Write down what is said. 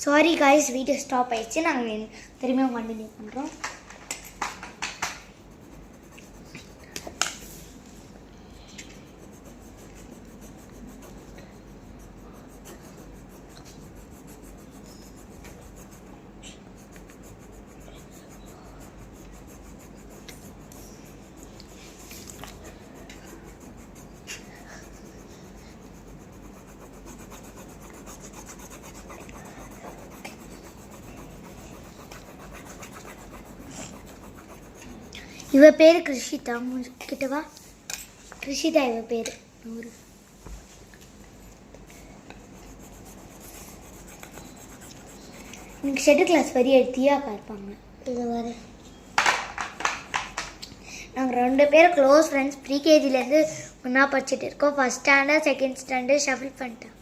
Sorry guys, video stop ஆயிடுச்சு. நாங்கள் திரும்பியும் கண்டினியூ பண்ணுறோம். இவ பேர் கிருஷிதா. கிட்டவா கிருஷிதா இவ பேர். இன்னைக்கு ஷெட்டில் கிளாஸ் வரி தியாக்கா இருப்பாங்க. இது வர நாங்கள் 2 பேரும் க்ளோஸ் ஃப்ரெண்ட்ஸ். ப்ரீகேஜிலேருந்து ஒன்றா படிச்சுட்டு இருக்கோம். First standard second standard shuffle பண்ணிட்டேன்.